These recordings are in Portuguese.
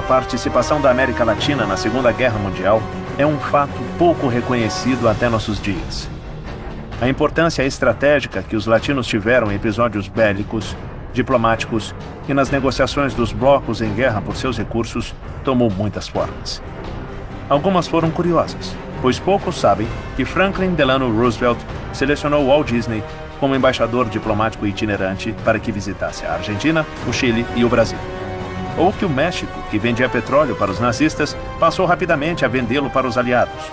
participação da América Latina na Segunda Guerra Mundial é um fato pouco reconhecido até nossos dias. A importância estratégica que os latinos tiveram em episódios bélicos, diplomáticos e nas negociações dos blocos em guerra por seus recursos tomou muitas formas. Algumas foram curiosas, pois poucos sabem que Franklin Delano Roosevelt selecionou Walt Disney como embaixador diplomático itinerante para que visitasse a Argentina, o Chile e o Brasil. Ou que o México, que vendia petróleo para os nazistas, passou rapidamente a vendê-lo para os aliados.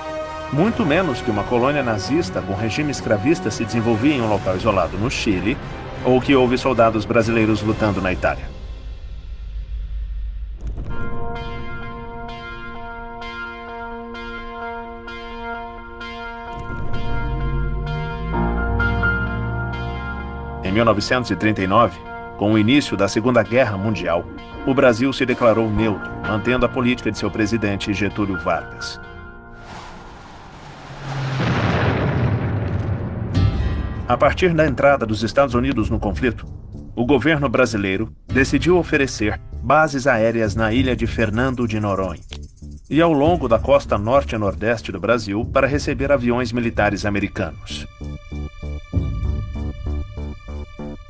Muito menos que uma colônia nazista com regime escravista se desenvolvia em um local isolado no Chile, ou que houve soldados brasileiros lutando na Itália. Em 1939, com o início da Segunda Guerra Mundial, o Brasil se declarou neutro, mantendo a política de seu presidente Getúlio Vargas. A partir da entrada dos Estados Unidos no conflito, o governo brasileiro decidiu oferecer bases aéreas na ilha de Fernando de Noronha e ao longo da costa norte e nordeste do Brasil para receber aviões militares americanos.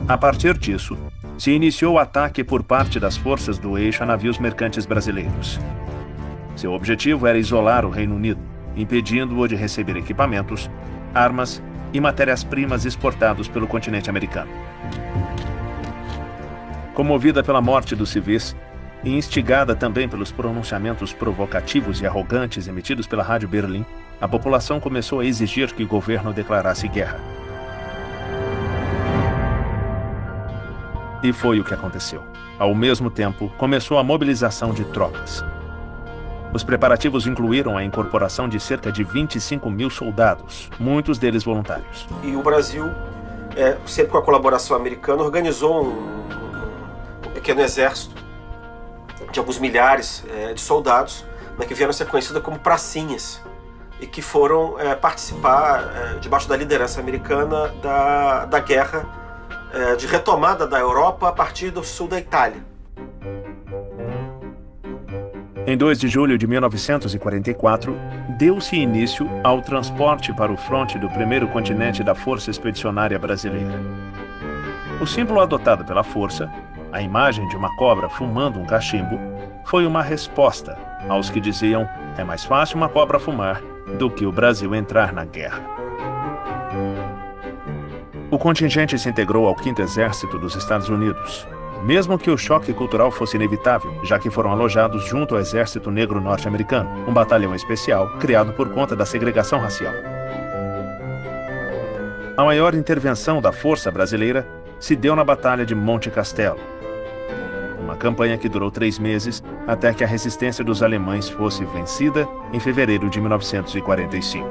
A partir disso, se iniciou o ataque por parte das forças do eixo a navios mercantes brasileiros. Seu objetivo era isolar o Reino Unido, impedindo-o de receber equipamentos, armas e matérias-primas exportados pelo continente americano. Comovida pela morte dos civis e instigada também pelos pronunciamentos provocativos e arrogantes emitidos pela Rádio Berlim, a população começou a exigir que o governo declarasse guerra. E foi o que aconteceu. Ao mesmo tempo, começou a mobilização de tropas. Os preparativos incluíram a incorporação de cerca de 25 mil soldados, muitos deles voluntários. E o Brasil, sempre com a colaboração americana, organizou um pequeno exército de alguns milhares de soldados, que vieram a ser conhecidas como pracinhas, e que foram participar, debaixo da liderança americana, da guerra de retomada da Europa a partir do sul da Itália. Em 2 de julho de 1944, deu-se início ao transporte para o fronte do primeiro continente da Força Expedicionária Brasileira. O símbolo adotado pela Força, a imagem de uma cobra fumando um cachimbo, foi uma resposta aos que diziam: é mais fácil uma cobra fumar do que o Brasil entrar na guerra. O contingente se integrou ao 5º Exército dos Estados Unidos, mesmo que o choque cultural fosse inevitável, já que foram alojados junto ao Exército Negro Norte-Americano, um batalhão especial criado por conta da segregação racial. A maior intervenção da força brasileira se deu na Batalha de Monte Castelo, uma campanha que durou 3 meses até que a resistência dos alemães fosse vencida em fevereiro de 1945.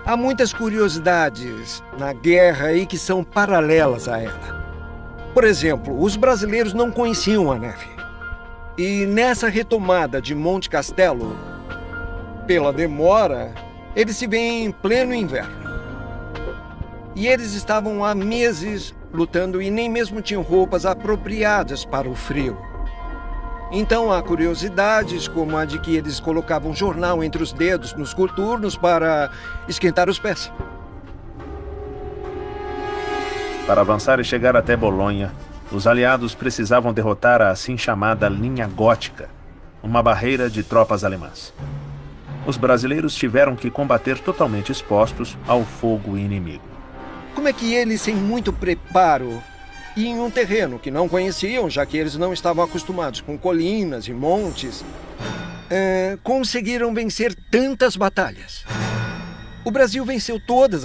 Há muitas curiosidades na guerra aí que são paralelas a ela. Por exemplo, os brasileiros não conheciam a neve. E nessa retomada de Monte Castelo, pela demora, eles se veem em pleno inverno. E eles estavam há meses lutando e nem mesmo tinham roupas apropriadas para o frio. Então há curiosidades como a de que eles colocavam jornal entre os dedos nos coturnos para esquentar os pés. Para avançar e chegar até Bolonha, os aliados precisavam derrotar a assim chamada Linha Gótica, uma barreira de tropas alemãs. Os brasileiros tiveram que combater totalmente expostos ao fogo inimigo. Como é que eles, sem muito preparo, e em um terreno que não conheciam, já que eles não estavam acostumados com colinas e montes, conseguiram vencer tantas batalhas? O Brasil venceu todas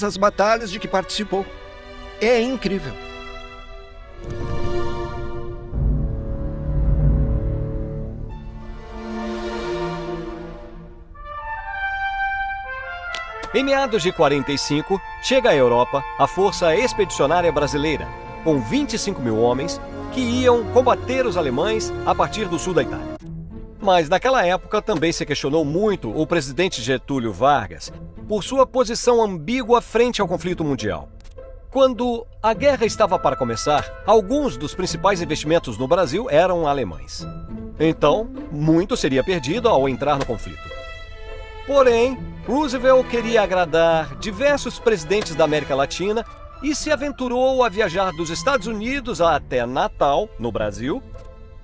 as batalhas de que participou. É incrível. Em meados de 45, chega à Europa a Força Expedicionária Brasileira, com 25 mil homens que iam combater os alemães a partir do sul da Itália. Mas naquela época também se questionou muito o presidente Getúlio Vargas por sua posição ambígua frente ao conflito mundial. Quando a guerra estava para começar, alguns dos principais investimentos no Brasil eram alemães. Então, muito seria perdido ao entrar no conflito. Porém, Roosevelt queria agradar diversos presidentes da América Latina e se aventurou a viajar dos Estados Unidos até Natal, no Brasil,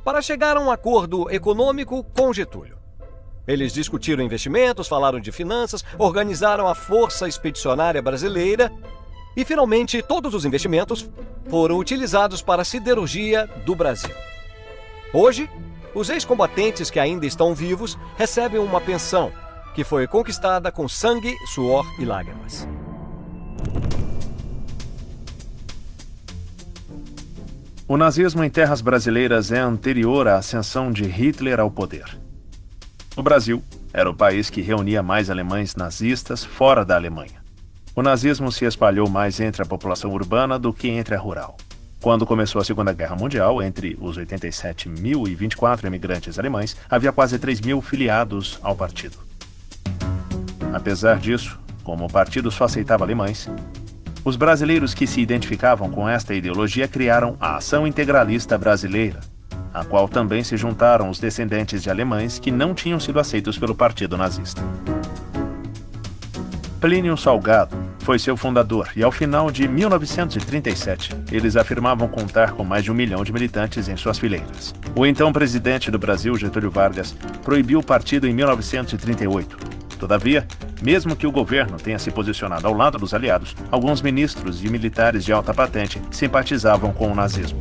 para chegar a um acordo econômico com Getúlio. Eles discutiram investimentos, falaram de finanças, organizaram a Força Expedicionária Brasileira e, finalmente, todos os investimentos foram utilizados para a siderurgia do Brasil. Hoje, os ex-combatentes que ainda estão vivos recebem uma pensão que foi conquistada com sangue, suor e lágrimas. O nazismo em terras brasileiras é anterior à ascensão de Hitler ao poder. O Brasil era o país que reunia mais alemães nazistas fora da Alemanha. O nazismo se espalhou mais entre a população urbana do que entre a rural. Quando começou a Segunda Guerra Mundial, entre os 87.024 imigrantes alemães, havia quase 3.000 filiados ao partido. Apesar disso, como o partido só aceitava alemães, os brasileiros que se identificavam com esta ideologia criaram a Ação Integralista Brasileira, a qual também se juntaram os descendentes de alemães que não tinham sido aceitos pelo partido nazista. Plínio Salgado foi seu fundador e, ao final de 1937, eles afirmavam contar com mais de 1 milhão de militantes em suas fileiras. O então presidente do Brasil, Getúlio Vargas, proibiu o partido em 1938. Todavia, mesmo que o governo tenha se posicionado ao lado dos aliados, alguns ministros e militares de alta patente simpatizavam com o nazismo.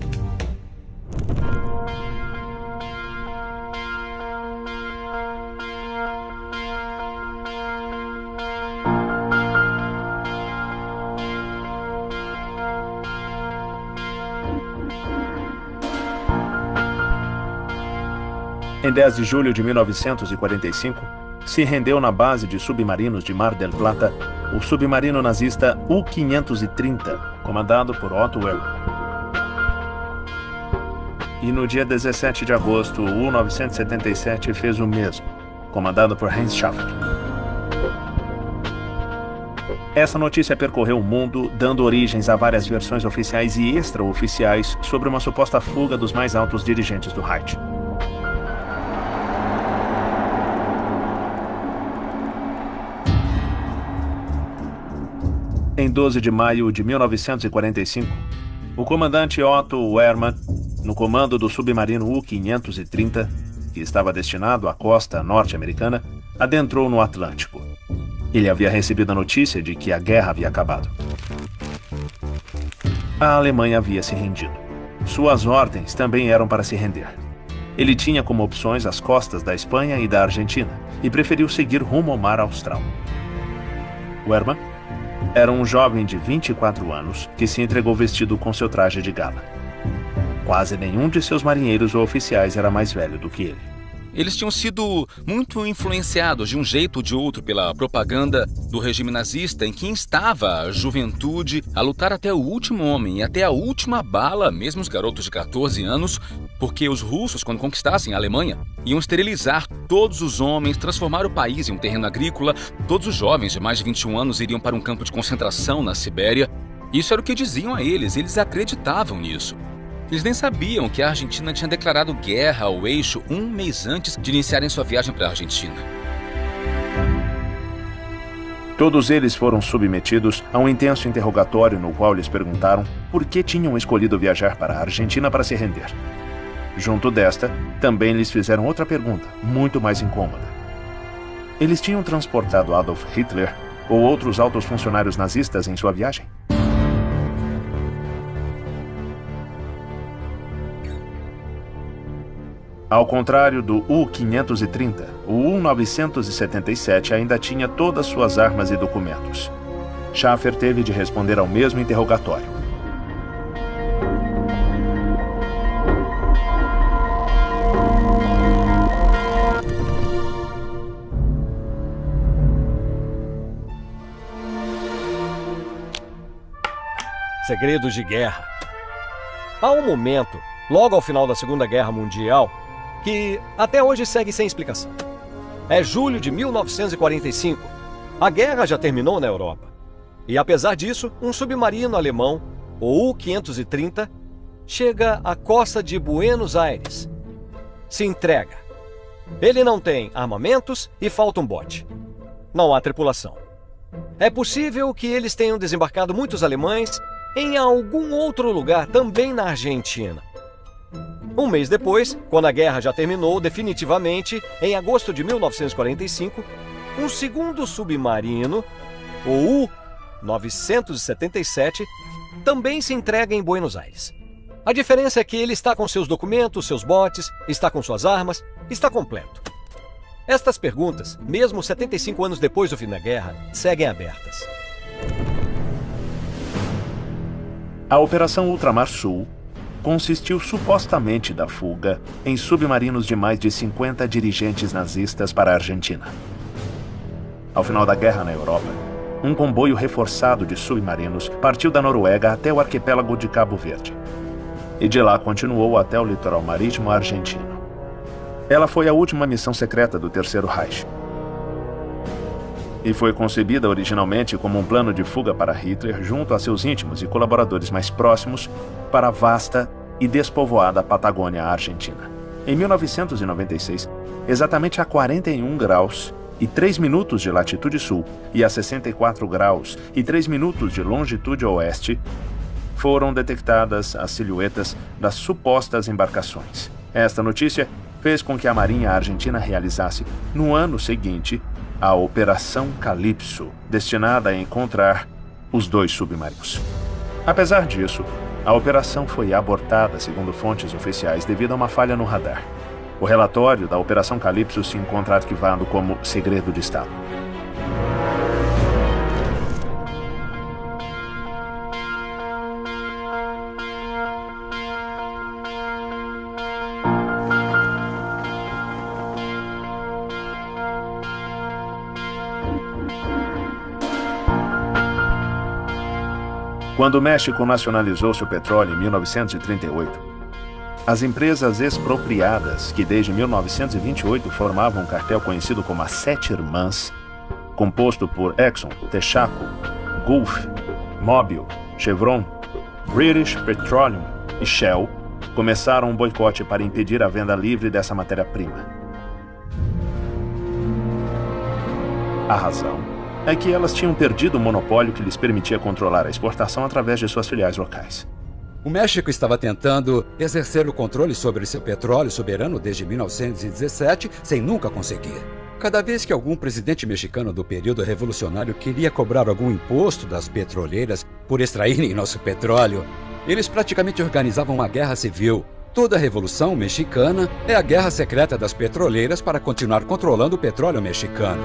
Em 10 de julho de 1945, se rendeu na base de submarinos de Mar del Plata o submarino nazista U-530, comandado por Otto Wellmann. E no dia 17 de agosto, o U-977 fez o mesmo, comandado por Heinz Schäfer. Essa notícia percorreu o mundo, dando origens a várias versões oficiais e extraoficiais sobre uma suposta fuga dos mais altos dirigentes do Reich. Em 12 de maio de 1945, o comandante Otto Wellmann, no comando do submarino U-530, que estava destinado à costa norte-americana, adentrou no Atlântico. Ele havia recebido a notícia de que a guerra havia acabado. A Alemanha havia se rendido. Suas ordens também eram para se render. Ele tinha como opções as costas da Espanha e da Argentina e preferiu seguir rumo ao Mar Austral. Wellmann era um jovem de 24 anos que se entregou vestido com seu traje de gala. Quase nenhum de seus marinheiros ou oficiais era mais velho do que ele. Eles tinham sido muito influenciados de um jeito ou de outro pela propaganda do regime nazista, em que instava a juventude a lutar até o último homem e até a última bala, mesmo os garotos de 14 anos, porque os russos, quando conquistassem a Alemanha, iam esterilizar todos os homens, transformar o país em um terreno agrícola, todos os jovens de mais de 21 anos iriam para um campo de concentração na Sibéria. Isso era o que diziam a eles acreditavam nisso. Eles nem sabiam que a Argentina tinha declarado guerra ao eixo um mês antes de iniciarem sua viagem para a Argentina. Todos eles foram submetidos a um intenso interrogatório no qual lhes perguntaram por que tinham escolhido viajar para a Argentina para se render. Junto desta, também lhes fizeram outra pergunta, muito mais incômoda. Eles tinham transportado Adolf Hitler ou outros altos funcionários nazistas em sua viagem? Ao contrário do U-530, o U-977 ainda tinha todas suas armas e documentos. Schäfer teve de responder ao mesmo interrogatório. Segredos de guerra. Há um momento, logo ao final da Segunda Guerra Mundial, que até hoje segue sem explicação. É julho de 1945. A guerra já terminou na Europa. E apesar disso, um submarino alemão, o U-530, chega à costa de Buenos Aires. Se entrega. Ele não tem armamentos e falta um bote. Não há tripulação. É possível que eles tenham desembarcado muitos alemães em algum outro lugar, também na Argentina. Um mês depois, quando a guerra já terminou definitivamente, em agosto de 1945, um segundo submarino, o U-977, também se entrega em Buenos Aires. A diferença é que ele está com seus documentos, seus botes, está com suas armas, está completo. Estas perguntas, mesmo 75 anos depois do fim da guerra, seguem abertas. A Operação Ultramar Sul consistiu supostamente da fuga em submarinos de mais de 50 dirigentes nazistas para a Argentina. Ao final da guerra na Europa, um comboio reforçado de submarinos partiu da Noruega até o arquipélago de Cabo Verde. E de lá continuou até o litoral marítimo argentino. Ela foi a última missão secreta do Terceiro Reich. E foi concebida originalmente como um plano de fuga para Hitler junto a seus íntimos e colaboradores mais próximos para a vasta e despovoada Patagônia Argentina. Em 1996, exatamente a 41 graus e 3 minutos de latitude sul e a 64 graus e 3 minutos de longitude oeste, foram detectadas as silhuetas das supostas embarcações. Esta notícia fez com que a Marinha Argentina realizasse, no ano seguinte, a Operação Calypso, destinada a encontrar os dois submarinos. Apesar disso, a operação foi abortada, segundo fontes oficiais, devido a uma falha no radar. O relatório da Operação Calypso se encontra arquivado como segredo de Estado. Quando o México nacionalizou seu petróleo em 1938, as empresas expropriadas, que desde 1928 formavam um cartel conhecido como as Sete Irmãs, composto por Exxon, Texaco, Gulf, Mobil, Chevron, British Petroleum e Shell, começaram um boicote para impedir a venda livre dessa matéria-prima. A razão é que elas tinham perdido o monopólio que lhes permitia controlar a exportação através de suas filiais locais. O México estava tentando exercer o controle sobre seu petróleo soberano desde 1917, sem nunca conseguir. Cada vez que algum presidente mexicano do período revolucionário queria cobrar algum imposto das petroleiras por extraírem nosso petróleo, eles praticamente organizavam uma guerra civil. Toda a Revolução Mexicana é a guerra secreta das petroleiras para continuar controlando o petróleo mexicano.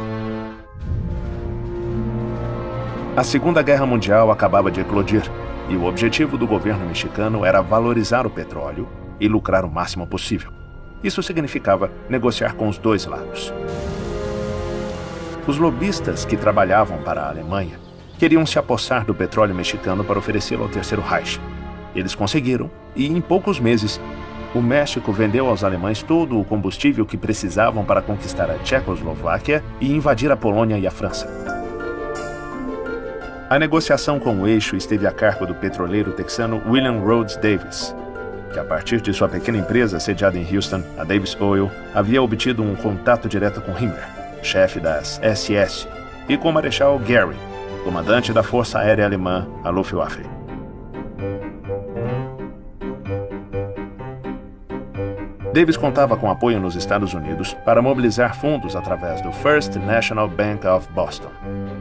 A Segunda Guerra Mundial acabava de eclodir, e o objetivo do governo mexicano era valorizar o petróleo e lucrar o máximo possível. Isso significava negociar com os dois lados. Os lobistas que trabalhavam para a Alemanha queriam se apossar do petróleo mexicano para oferecê-lo ao Terceiro Reich. Eles conseguiram, e em poucos meses, o México vendeu aos alemães todo o combustível que precisavam para conquistar a Tchecoslováquia e invadir a Polônia e a França. A negociação com o eixo esteve a cargo do petroleiro texano William Rhodes Davis, que a partir de sua pequena empresa sediada em Houston, a Davis Oil, havia obtido um contato direto com Himmler, chefe das SS, e com o Marechal Goering, comandante da Força Aérea Alemã, a Luftwaffe. Davis contava com apoio nos Estados Unidos para mobilizar fundos através do First National Bank of Boston,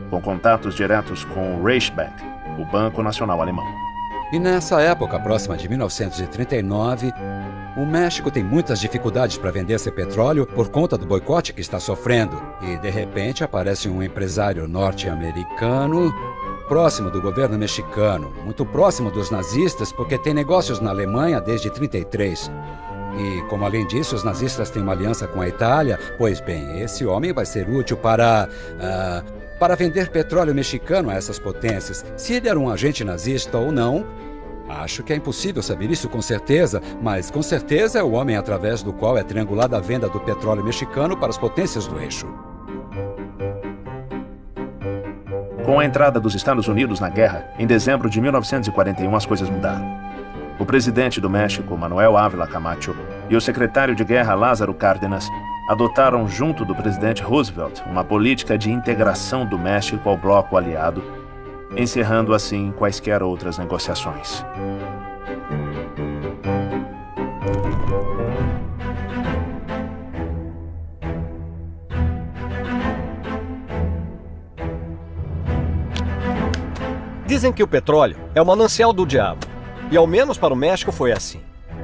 com contatos diretos com o Reichsbank, o Banco Nacional Alemão. E nessa época, próxima de 1939, o México tem muitas dificuldades para vender seu petróleo por conta do boicote que está sofrendo. E, de repente, aparece um empresário norte-americano próximo do governo mexicano, muito próximo dos nazistas, porque tem negócios na Alemanha desde 1933. E, como além disso, os nazistas têm uma aliança com a Itália, pois bem, esse homem vai ser útil para vender petróleo mexicano a essas potências. Se ele era um agente nazista ou não, acho que é impossível saber isso com certeza, mas com certeza é o homem através do qual é triangulada a venda do petróleo mexicano para as potências do eixo. Com a entrada dos Estados Unidos na guerra, em dezembro de 1941 as coisas mudaram. O presidente do México, Manuel Ávila Camacho, e o secretário de guerra Lázaro Cárdenas adotaram junto do presidente Roosevelt uma política de integração do México ao bloco aliado, encerrando assim quaisquer outras negociações. Dizem que o petróleo é o manancial do diabo, e ao menos para o México foi assim.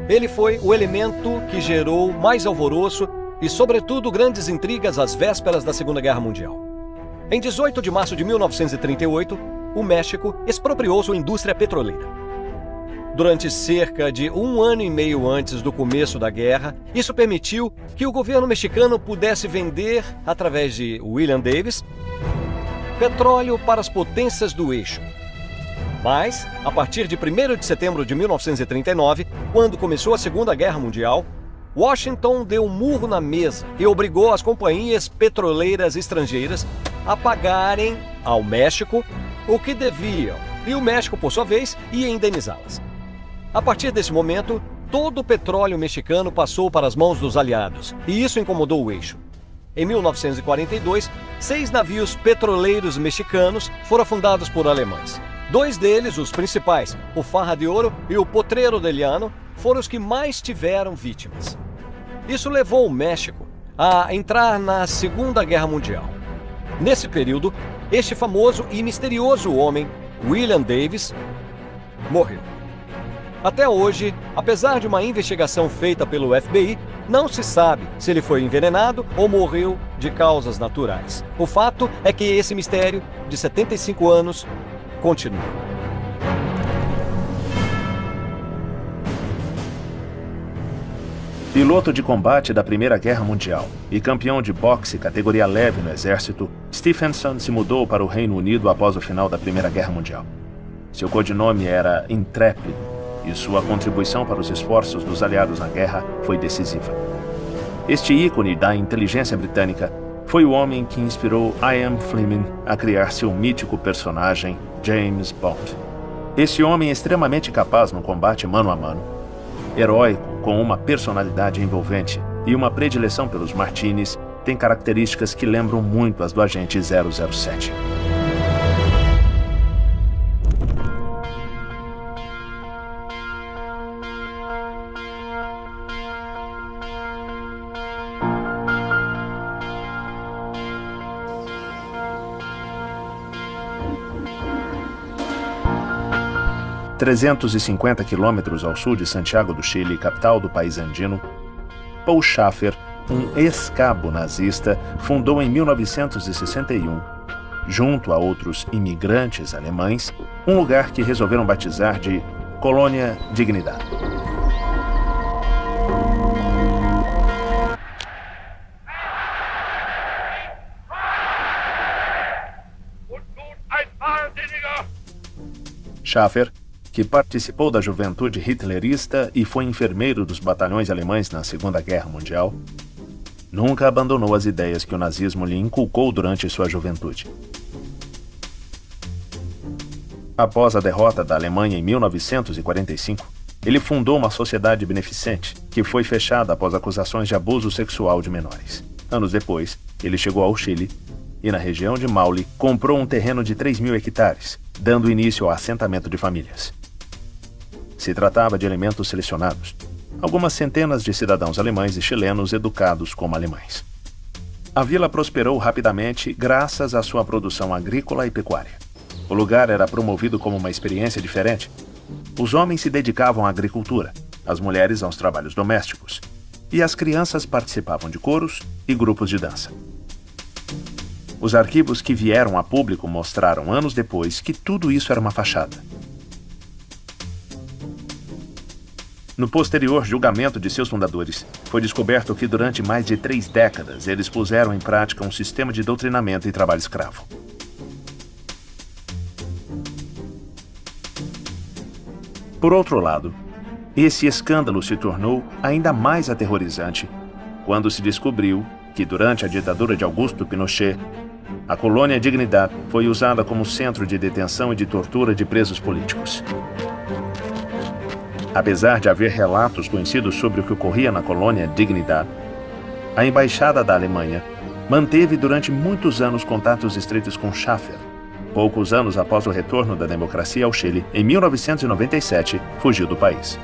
Ele foi o elemento que gerou mais alvoroço e, sobretudo, grandes intrigas às vésperas da Segunda Guerra Mundial. Em 18 de março de 1938, o México expropriou sua indústria petroleira. Durante cerca de 1 ano e meio antes do começo da guerra, isso permitiu que o governo mexicano pudesse vender, através de William Davis, petróleo para as potências do eixo. Mas, a partir de 1º de setembro de 1939, quando começou a Segunda Guerra Mundial, Washington deu um murro na mesa e obrigou as companhias petroleiras estrangeiras a pagarem ao México o que deviam, e o México, por sua vez, ia indenizá-las. A partir desse momento, todo o petróleo mexicano passou para as mãos dos aliados, e isso incomodou o eixo. Em 1942, 6 navios petroleiros mexicanos foram afundados por alemães. 2 deles, os principais, o Farra de Ouro e o Potrero de Llano, foram os que mais tiveram vítimas. Isso levou o México a entrar na Segunda Guerra Mundial. Nesse período, este famoso e misterioso homem, William Davis, morreu. Até hoje, apesar de uma investigação feita pelo FBI, não se sabe se ele foi envenenado ou morreu de causas naturais. O fato é que esse mistério, de 75 anos, continua. Piloto de combate da Primeira Guerra Mundial e campeão de boxe categoria leve no Exército, Stephenson se mudou para o Reino Unido após o final da Primeira Guerra Mundial. Seu codinome era Intrépido e sua contribuição para os esforços dos aliados na guerra foi decisiva. Este ícone da inteligência britânica foi o homem que inspirou Ian Fleming a criar seu mítico personagem James Bond. Esse homem extremamente capaz no combate mano a mano, heróico, com uma personalidade envolvente e uma predileção pelos martinis, tem características que lembram muito as do agente 007. A 350 quilômetros ao sul de Santiago do Chile, capital do país andino, Paul Schaeffer, um ex-cabo nazista, fundou em 1961, junto a outros imigrantes alemães, um lugar que resolveram batizar de Colônia Dignidade. Schaeffer, que participou da juventude hitlerista e foi enfermeiro dos batalhões alemães na Segunda Guerra Mundial, nunca abandonou as ideias que o nazismo lhe inculcou durante sua juventude. Após a derrota da Alemanha em 1945, ele fundou uma sociedade beneficente, que foi fechada após acusações de abuso sexual de menores. Anos depois, ele chegou ao Chile e, na região de Maule, comprou um terreno de 3.000 hectares, dando início ao assentamento de famílias. Se tratava de elementos selecionados, algumas centenas de cidadãos alemães e chilenos educados como alemães. A vila prosperou rapidamente graças à sua produção agrícola e pecuária. O lugar era promovido como uma experiência diferente. Os homens se dedicavam à agricultura, as mulheres aos trabalhos domésticos, e as crianças participavam de coros e grupos de dança. Os arquivos que vieram a público mostraram anos depois que tudo isso era uma fachada. No posterior julgamento de seus fundadores, foi descoberto que durante mais de 3 décadas eles puseram em prática um sistema de doutrinamento e trabalho escravo. Por outro lado, esse escândalo se tornou ainda mais aterrorizante quando se descobriu que, durante a ditadura de Augusto Pinochet, A colônia Dignidad foi usada como centro de detenção e de tortura de presos políticos. Apesar de haver relatos conhecidos sobre o que ocorria na colônia Dignidad, a embaixada da Alemanha manteve durante muitos anos contatos estreitos com Schaeffer. Poucos anos após o retorno da democracia ao Chile, em 1997, fugiu do país.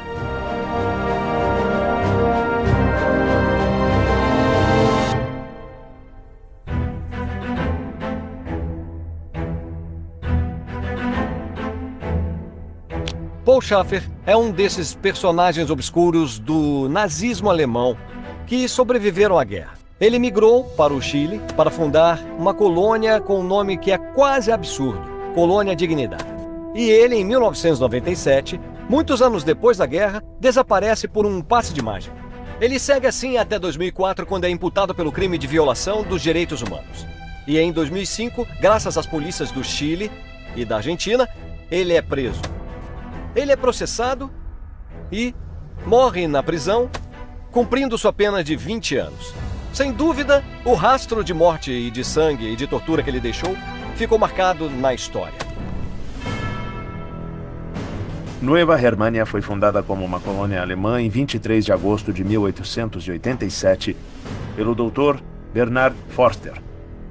Paul Schaeffer é um desses personagens obscuros do nazismo alemão que sobreviveram à guerra. Ele migrou para o Chile para fundar uma colônia com um nome que é quase absurdo, Colônia Dignidad. E ele, em 1997, muitos anos depois da guerra, desaparece por um passe de mágica. Ele segue assim até 2004, quando é imputado pelo crime de violação dos direitos humanos. E em 2005, graças às polícias do Chile e da Argentina, ele é preso. Ele é processado e morre na prisão, cumprindo sua pena de 20 anos. Sem dúvida, o rastro de morte e de sangue e de tortura que ele deixou ficou marcado na história. Nueva Germânia foi fundada como uma colônia alemã em 23 de agosto de 1887 pelo Dr. Bernhard Forster,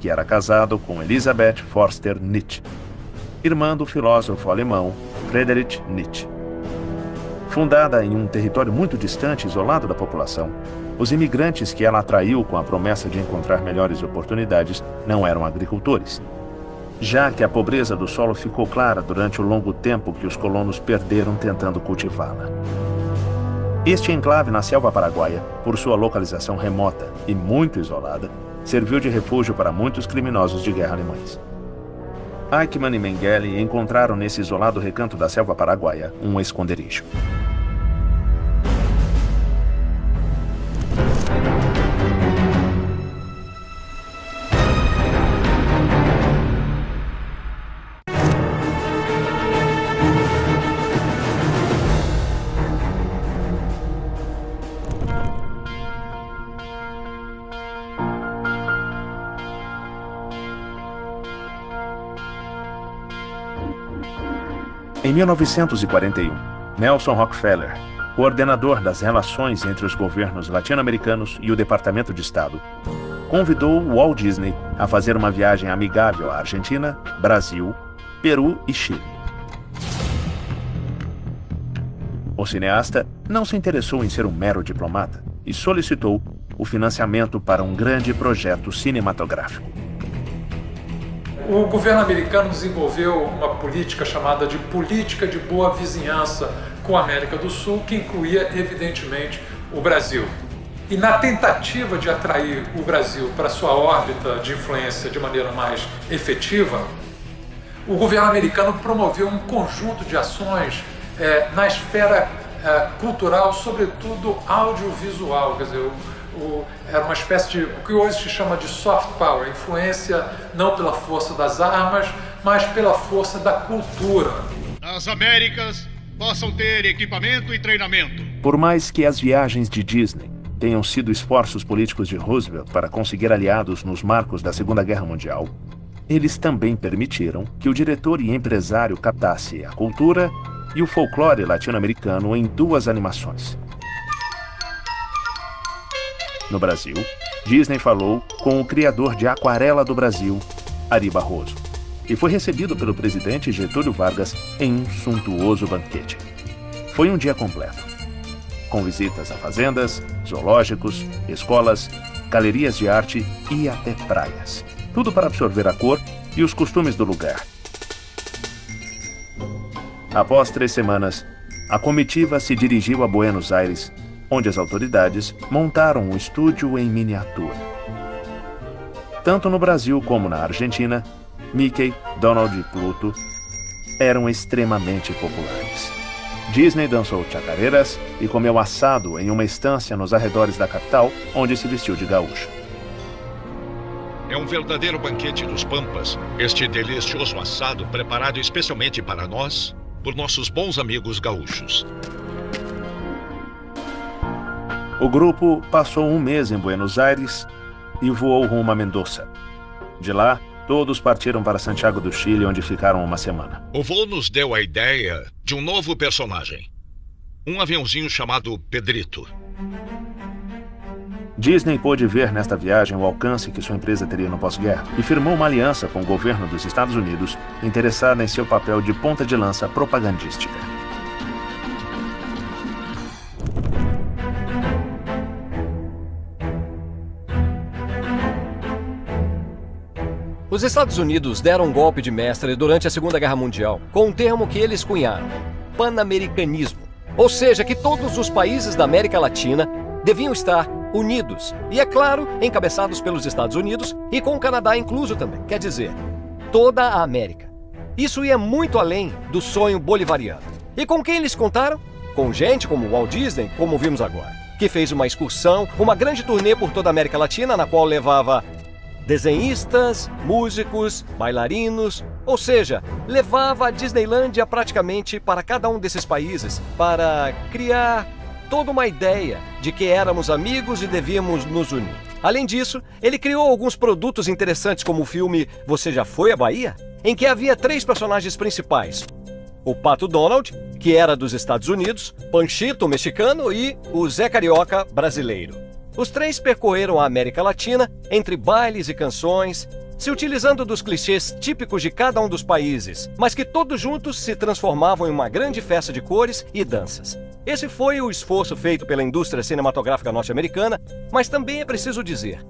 que era casado com Elisabeth Forster Nietzsche, irmã do filósofo alemão Friedrich Nietzsche. Fundada em um território muito distante, isolado da população, os imigrantes que ela atraiu com a promessa de encontrar melhores oportunidades não eram agricultores, já que a pobreza do solo ficou clara durante o longo tempo que os colonos perderam tentando cultivá-la. Este enclave na selva paraguaia, por sua localização remota e muito isolada, serviu de refúgio para muitos criminosos de guerra alemães. Eichmann e Mengele encontraram nesse isolado recanto da selva paraguaia um esconderijo. Em 1941, Nelson Rockefeller, coordenador das relações entre os governos latino-americanos e o Departamento de Estado, convidou Walt Disney a fazer uma viagem amigável à Argentina, Brasil, Peru e Chile. O cineasta não se interessou em ser um mero diplomata e solicitou o financiamento para um grande projeto cinematográfico. O governo americano desenvolveu uma política chamada de política de boa vizinhança com a América do Sul, que incluía, evidentemente, o Brasil. E na tentativa de atrair o Brasil para sua órbita de influência de maneira mais efetiva, o governo americano promoveu um conjunto de ações na esfera cultural, sobretudo audiovisual, quer dizer, era uma espécie de, o que hoje se chama de soft power, influência não pela força das armas, mas pela força da cultura. As Américas possam ter equipamento e treinamento. Por mais que as viagens de Disney tenham sido esforços políticos de Roosevelt para conseguir aliados nos marcos da Segunda Guerra Mundial, eles também permitiram que o diretor e empresário captasse a cultura e o folclore latino-americano em 2 animações. No Brasil, Disney falou com o criador de Aquarela do Brasil, Ari Barroso, e foi recebido pelo presidente Getúlio Vargas em um suntuoso banquete. Foi um dia completo, com visitas a fazendas, zoológicos, escolas, galerias de arte e até praias. Tudo para absorver a cor e os costumes do lugar. Após 3 semanas, a comitiva se dirigiu a Buenos Aires, onde as autoridades montaram um estúdio em miniatura. Tanto no Brasil como na Argentina, Mickey, Donald e Pluto eram extremamente populares. Disney dançou chacareiras e comeu assado em uma estância nos arredores da capital, onde se vestiu de gaúcho. É um verdadeiro banquete dos Pampas, este delicioso assado preparado especialmente para nós, por nossos bons amigos gaúchos. O grupo passou um mês em Buenos Aires e voou rumo a Mendoza. De lá, Todos partiram para Santiago do Chile, onde ficaram uma semana. O voo nos deu a ideia de um novo personagem. Um aviãozinho chamado Pedrito. Disney pôde ver nesta viagem o alcance que sua empresa teria no pós-guerra e firmou uma aliança com o governo dos Estados Unidos, interessada em seu papel de ponta de lança propagandística. Os Estados Unidos deram um golpe de mestre durante a Segunda Guerra Mundial com um termo que eles cunharam: panamericanismo. Ou seja, que todos os países da América Latina deviam estar unidos. E, é claro, encabeçados pelos Estados Unidos e com o Canadá incluso também. Quer dizer, toda a América. Isso ia muito além do sonho bolivariano. E com quem eles contaram? Com gente como Walt Disney, como vimos agora, que fez uma excursão, uma grande turnê por toda a América Latina, na qual levava desenhistas, músicos, bailarinos, ou seja, levava a Disneylândia praticamente para cada um desses países para criar toda uma ideia de que éramos amigos e devíamos nos unir. Além disso, ele criou alguns produtos interessantes como o filme Você Já Foi à Bahia? Em que havia 3 personagens principais: o Pato Donald, que era dos Estados Unidos, Panchito, o mexicano, e o Zé Carioca, brasileiro. Os 3 percorreram a América Latina entre bailes e canções, se utilizando dos clichês típicos de cada um dos países, mas que todos juntos se transformavam em uma grande festa de cores e danças. Esse foi o esforço feito pela indústria cinematográfica norte-americana, mas também é preciso dizer: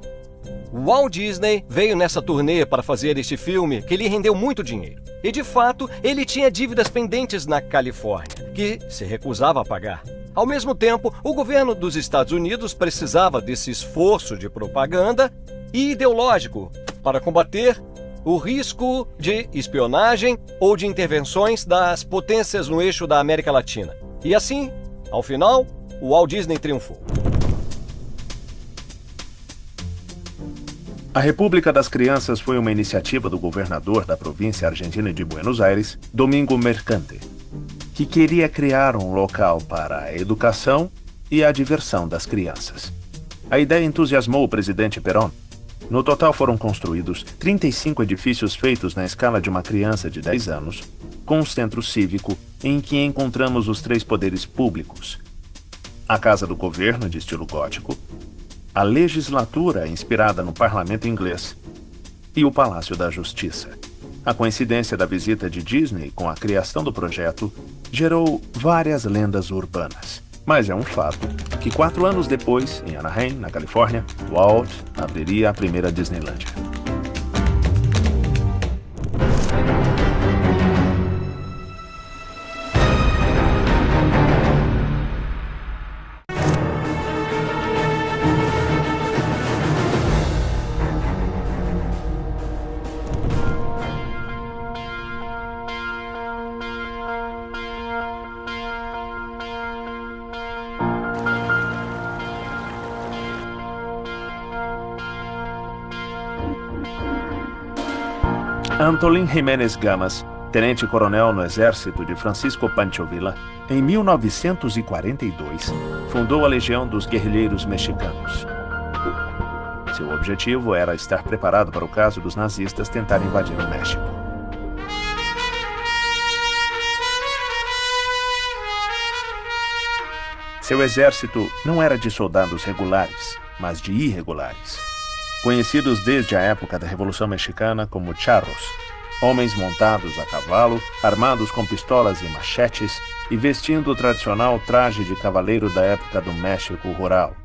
Walt Disney veio nessa turnê para fazer este filme que lhe rendeu muito dinheiro. E de fato, ele tinha dívidas pendentes na Califórnia, que se recusava a pagar. Ao mesmo tempo, o governo dos Estados Unidos precisava desse esforço de propaganda e ideológico para combater o risco de espionagem ou de intervenções das potências no eixo da América Latina. E assim, ao final, o Walt Disney triunfou. A República das Crianças foi uma iniciativa do governador da província argentina de Buenos Aires, Domingo Mercante, que queria criar um local para a educação e a diversão das crianças. A ideia entusiasmou o presidente Perón. No total foram construídos 35 edifícios feitos na escala de uma criança de 10 anos, com um centro cívico em que encontramos os 3 poderes públicos: a Casa do Governo, de estilo gótico, a Legislatura, inspirada no Parlamento inglês, e o Palácio da Justiça. A coincidência da visita de Disney com a criação do projeto gerou várias lendas urbanas. Mas é um fato que 4 anos depois, em Anaheim, na Califórnia, Walt abriria a primeira Disneylândia. Antolín Jiménez Gamas, tenente-coronel no exército de Francisco Pancho Villa, em 1942, fundou a Legião dos Guerrilheiros Mexicanos. Seu objetivo era estar preparado para o caso dos nazistas tentarem invadir o México. Seu exército não era de soldados regulares, mas de irregulares. Conhecidos desde a época da Revolução Mexicana como charros, homens montados a cavalo, armados com pistolas e machetes e vestindo o tradicional traje de cavaleiro da época do México rural,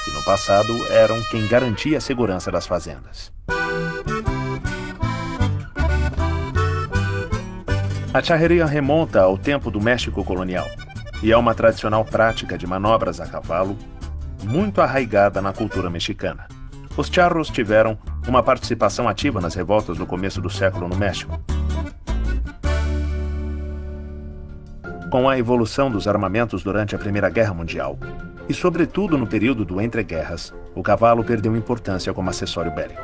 que no passado eram quem garantia a segurança das fazendas. A charreria remonta ao tempo do México colonial e é uma tradicional prática de manobras a cavalo muito arraigada na cultura mexicana. Os charros tiveram uma participação ativa nas revoltas no começo do século no México. Com a evolução dos armamentos durante a Primeira Guerra Mundial, e sobretudo no período do entreguerras, o cavalo perdeu importância como acessório bélico.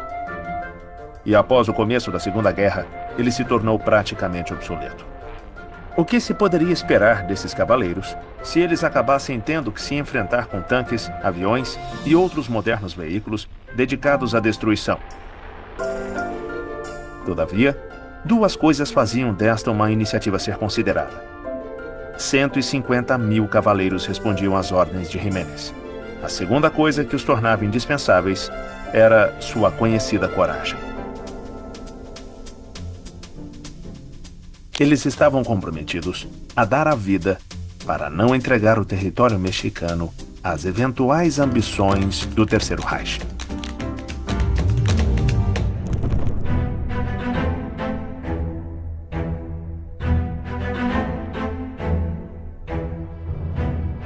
E após o começo da Segunda Guerra, ele se tornou praticamente obsoleto. O que se poderia esperar desses cavaleiros se eles acabassem tendo que se enfrentar com tanques, aviões e outros modernos veículos dedicados à destruição? Todavia, duas coisas faziam desta uma iniciativa a ser considerada. 150.000 cavaleiros respondiam às ordens de Jiménez. A segunda coisa que os tornava indispensáveis era sua conhecida coragem. Eles estavam comprometidos a dar a vida para não entregar o território mexicano às eventuais ambições do Terceiro Reich.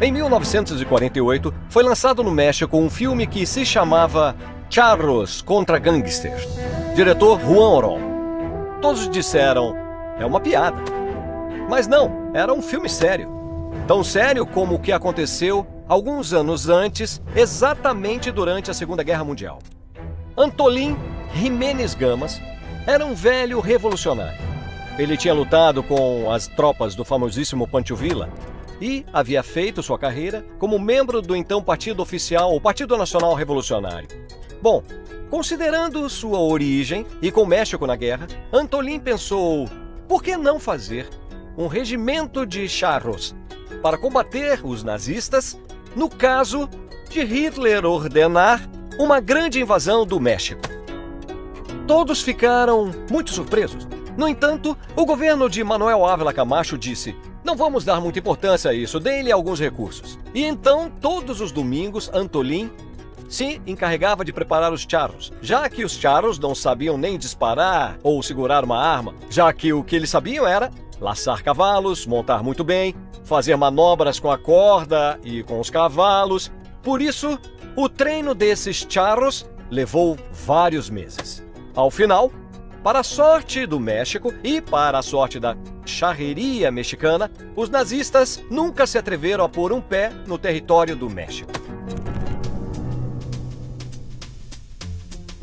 Em 1948, foi lançado no México um filme que se chamava Charros contra Gangsters. Diretor Juan Orol. Todos disseram, é uma piada. Mas não, era um filme sério. Tão sério como o que aconteceu alguns anos antes, exatamente durante a Segunda Guerra Mundial. Antolín Jiménez Gamas era um velho revolucionário. Ele tinha lutado com as tropas do famosíssimo Pancho Villa e havia feito sua carreira como membro do então partido oficial, o Partido Nacional Revolucionário. Bom, considerando sua origem e com o México na guerra, Antolín pensou, por que não fazer um regimento de charros para combater os nazistas no caso de Hitler ordenar uma grande invasão do México? Todos ficaram muito surpresos. No entanto, o governo de Manuel Ávila Camacho disse, não vamos dar muita importância a isso, dê-lhe alguns recursos. E então, todos os domingos, Antolín se encarregava de preparar os charros, já que os charros não sabiam nem disparar ou segurar uma arma, já que o que eles sabiam era laçar cavalos, montar muito bem, fazer manobras com a corda e com os cavalos. Por isso, o treino desses charros levou vários meses. Ao final, para a sorte do México e para a sorte da charreria mexicana, os nazistas nunca se atreveram a pôr um pé no território do México.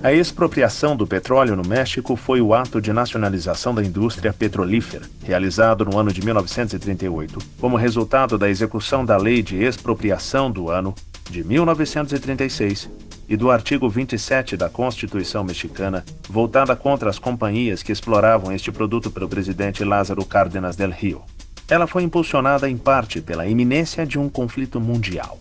A expropriação do petróleo no México foi o ato de nacionalização da indústria petrolífera, realizado no ano de 1938, como resultado da execução da Lei de Expropriação do ano de 1936 e do artigo 27 da Constituição mexicana, voltada contra as companhias que exploravam este produto pelo presidente Lázaro Cárdenas del Río. Ela foi impulsionada em parte pela iminência de um conflito mundial.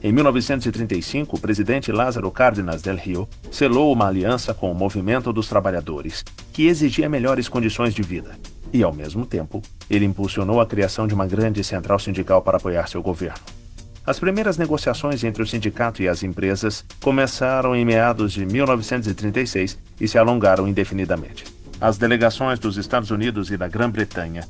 Em 1935, o presidente Lázaro Cárdenas del Río selou uma aliança com o Movimento dos Trabalhadores, que exigia melhores condições de vida. E, ao mesmo tempo, ele impulsionou a criação de uma grande central sindical para apoiar seu governo. As primeiras negociações entre o sindicato e as empresas começaram em meados de 1936 e se alongaram indefinidamente. As delegações dos Estados Unidos e da Grã-Bretanha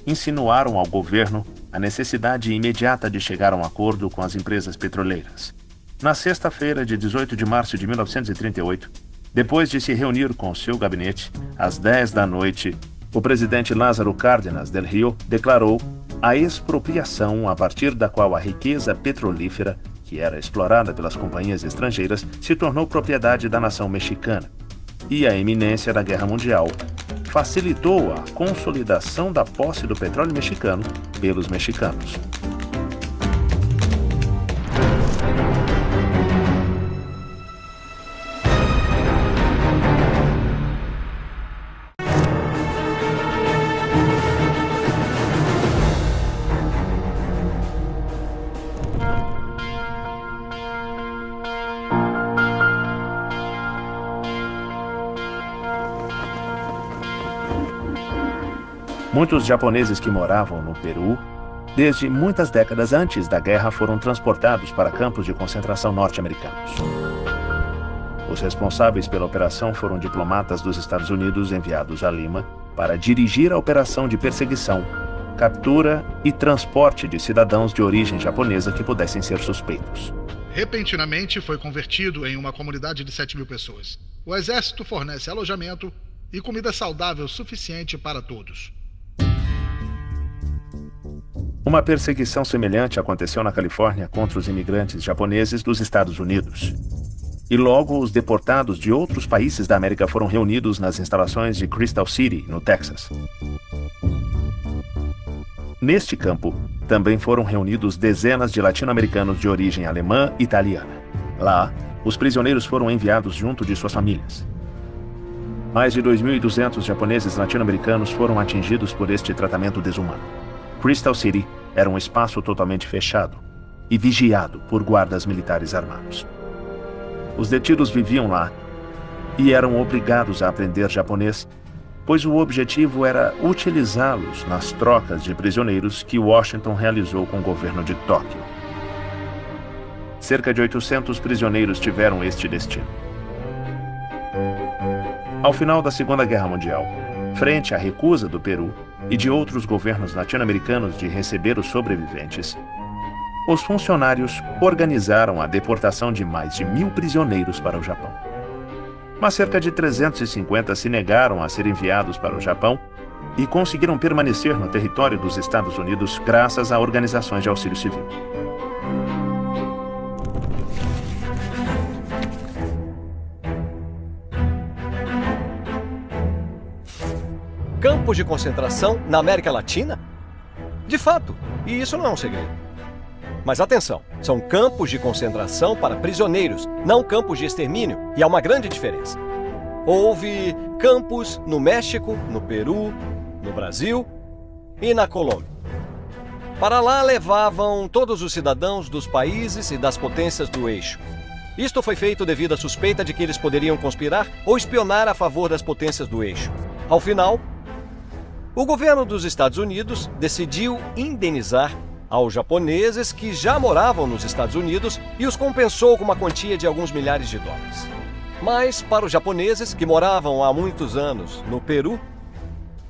insinuaram ao governo a necessidade imediata de chegar a um acordo com as empresas petroleiras. Na sexta-feira de 18 de março de 1938, depois de se reunir com seu gabinete, às 10 da noite, o presidente Lázaro Cárdenas del Río declarou a expropriação a partir da qual a riqueza petrolífera, que era explorada pelas companhias estrangeiras, se tornou propriedade da nação mexicana. E a iminência da Guerra Mundial facilitou a consolidação da posse do petróleo mexicano pelos mexicanos. Muitos japoneses que moravam no Peru, desde muitas décadas antes da guerra, foram transportados para campos de concentração norte-americanos. Os responsáveis pela operação foram diplomatas dos Estados Unidos enviados a Lima para dirigir a operação de perseguição, captura e transporte de cidadãos de origem japonesa que pudessem ser suspeitos. Repentinamente foi convertido em uma comunidade de 7.000 pessoas. O exército fornece alojamento e comida saudável suficiente para todos. Uma perseguição semelhante aconteceu na Califórnia contra os imigrantes japoneses dos Estados Unidos. E logo os deportados de outros países da América foram reunidos nas instalações de Crystal City, no Texas. Neste campo, também foram reunidos dezenas de latino-americanos de origem alemã e italiana. Lá, os prisioneiros foram enviados junto de suas famílias. Mais de 2.200 japoneses latino-americanos foram atingidos por este tratamento desumano. Crystal City era um espaço totalmente fechado e vigiado por guardas militares armados. Os detidos viviam lá e eram obrigados a aprender japonês, pois o objetivo era utilizá-los nas trocas de prisioneiros que Washington realizou com o governo de Tóquio. Cerca de 800 prisioneiros tiveram este destino. Ao final da Segunda Guerra Mundial, frente à recusa do Peru e de outros governos latino-americanos de receber os sobreviventes, os funcionários organizaram a deportação de mais de 1.000 prisioneiros para o Japão. Mas cerca de 350 se negaram a ser enviados para o Japão e conseguiram permanecer no território dos Estados Unidos graças a organizações de auxílio civil. Campos de concentração na América Latina? De fato, e isso não é um segredo. Mas atenção, são campos de concentração para prisioneiros, não campos de extermínio, e há uma grande diferença. Houve campos no México, no Peru, no Brasil e na Colômbia. Para lá levavam todos os cidadãos dos países e das potências do eixo. Isto foi feito devido à suspeita de que eles poderiam conspirar ou espionar a favor das potências do eixo. Ao final, o governo dos Estados Unidos decidiu indenizar aos japoneses que já moravam nos Estados Unidos e os compensou com uma quantia de alguns milhares de dólares. Mas para os japoneses que moravam há muitos anos no Peru,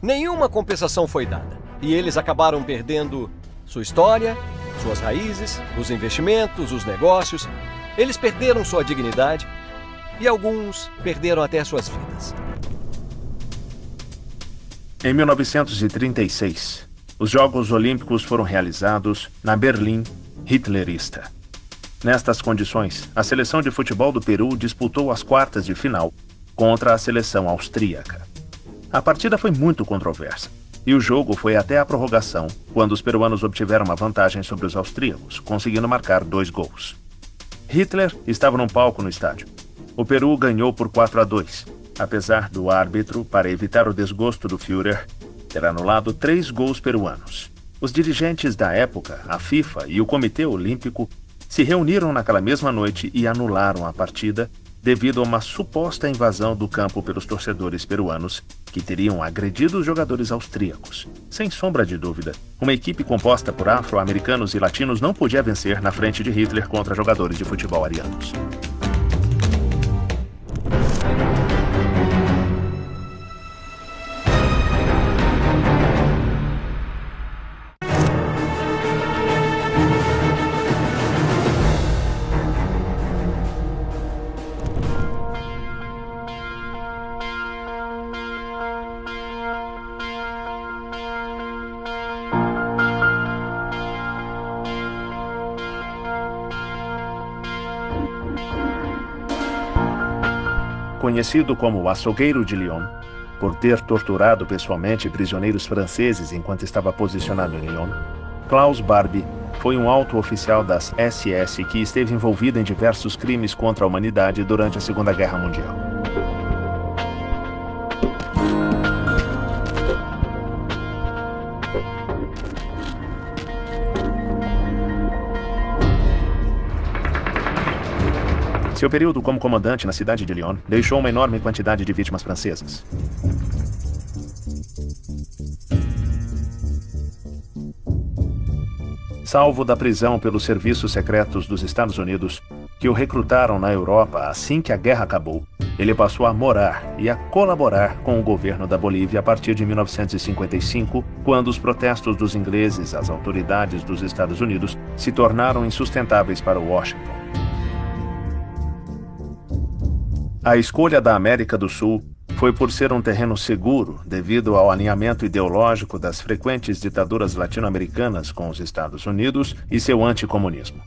nenhuma compensação foi dada e eles acabaram perdendo sua história, suas raízes, os investimentos, os negócios. Eles perderam sua dignidade e alguns perderam até suas vidas. Em 1936, os Jogos Olímpicos foram realizados na Berlim hitlerista. Nestas condições, a seleção de futebol do Peru disputou as quartas de final contra a seleção austríaca. A partida foi muito controversa e o jogo foi até a prorrogação, quando os peruanos obtiveram uma vantagem sobre os austríacos, conseguindo marcar 2 gols. Hitler estava num palco no estádio. O Peru ganhou por 4-2, apesar do árbitro, para evitar o desgosto do Führer, ter anulado 3 gols peruanos. Os dirigentes da época, a FIFA e o Comitê Olímpico, se reuniram naquela mesma noite e anularam a partida devido a uma suposta invasão do campo pelos torcedores peruanos que teriam agredido os jogadores austríacos. Sem sombra de dúvida, uma equipe composta por afro-americanos e latinos não podia vencer na frente de Hitler contra jogadores de futebol arianos. Conhecido como o Açougueiro de Lyon, por ter torturado pessoalmente prisioneiros franceses enquanto estava posicionado em Lyon, Klaus Barbie foi um alto oficial das SS que esteve envolvido em diversos crimes contra a humanidade durante a Segunda Guerra Mundial. Seu período como comandante na cidade de Lyon deixou uma enorme quantidade de vítimas francesas. Salvo da prisão pelos serviços secretos dos Estados Unidos, que o recrutaram na Europa assim que a guerra acabou, ele passou a morar e a colaborar com o governo da Bolívia a partir de 1955, quando os protestos dos ingleses às autoridades dos Estados Unidos se tornaram insustentáveis para Washington. A escolha da América do Sul foi por ser um terreno seguro devido ao alinhamento ideológico das frequentes ditaduras latino-americanas com os Estados Unidos e seu anticomunismo.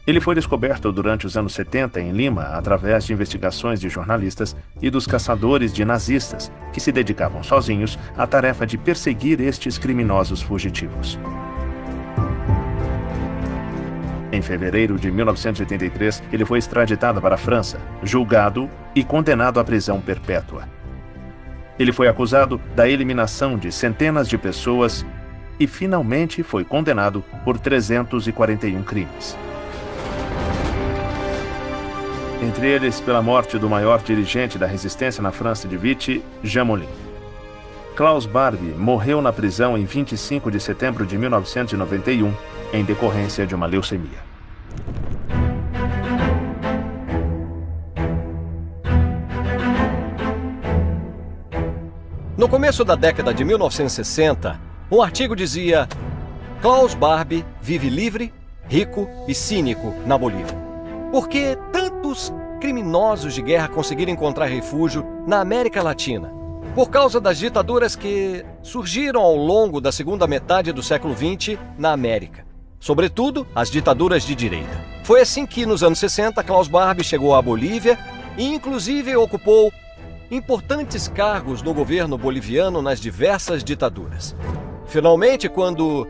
Ele foi descoberto durante os anos 70 em Lima através de investigações de jornalistas e dos caçadores de nazistas que se dedicavam sozinhos à tarefa de perseguir estes criminosos fugitivos. Em fevereiro de 1983, ele foi extraditado para a França, julgado e condenado à prisão perpétua. Ele foi acusado da eliminação de centenas de pessoas e finalmente foi condenado por 341 crimes. Entre eles, pela morte do maior dirigente da resistência na França de Vichy, Jean Moulin. Klaus Barbie morreu na prisão em 25 de setembro de 1991, em decorrência de uma leucemia. No começo da década de 1960, um artigo dizia: Klaus Barbie vive livre, rico e cínico na Bolívia. Por que tantos criminosos de guerra conseguiram encontrar refúgio na América Latina? Por causa das ditaduras que surgiram ao longo da segunda metade do século XX na América. Sobretudo, as ditaduras de direita. Foi assim que, nos anos 60, Klaus Barbie chegou à Bolívia e, inclusive, ocupou importantes cargos no governo boliviano nas diversas ditaduras. Finalmente, quando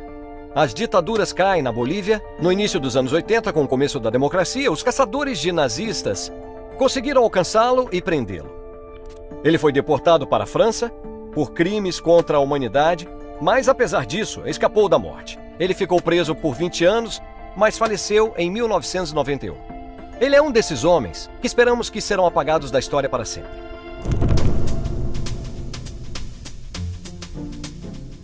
as ditaduras caem na Bolívia, no início dos anos 80, com o começo da democracia, os caçadores de nazistas conseguiram alcançá-lo e prendê-lo. Ele foi deportado para a França por crimes contra a humanidade, mas apesar disso, escapou da morte. Ele ficou preso por 20 anos, mas faleceu em 1991. Ele é um desses homens que esperamos que serão apagados da história para sempre.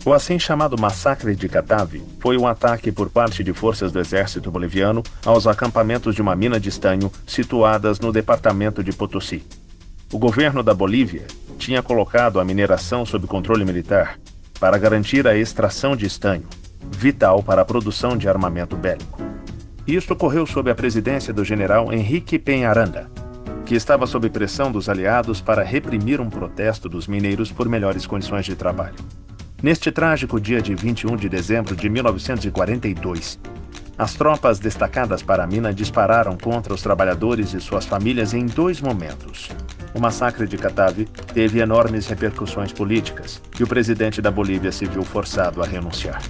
O assim chamado Massacre de Catavi foi um ataque por parte de forças do exército boliviano aos acampamentos de uma mina de estanho situadas no departamento de Potosí. O governo da Bolívia tinha colocado a mineração sob controle militar para garantir a extração de estanho, vital para a produção de armamento bélico. Isso ocorreu sob a presidência do general Henrique Peñaranda, que estava sob pressão dos aliados para reprimir um protesto dos mineiros por melhores condições de trabalho. Neste trágico dia de 21 de dezembro de 1942, as tropas destacadas para a mina dispararam contra os trabalhadores e suas famílias em 2 momentos. O massacre de Catavi teve enormes repercussões políticas e o presidente da Bolívia se viu forçado a renunciar.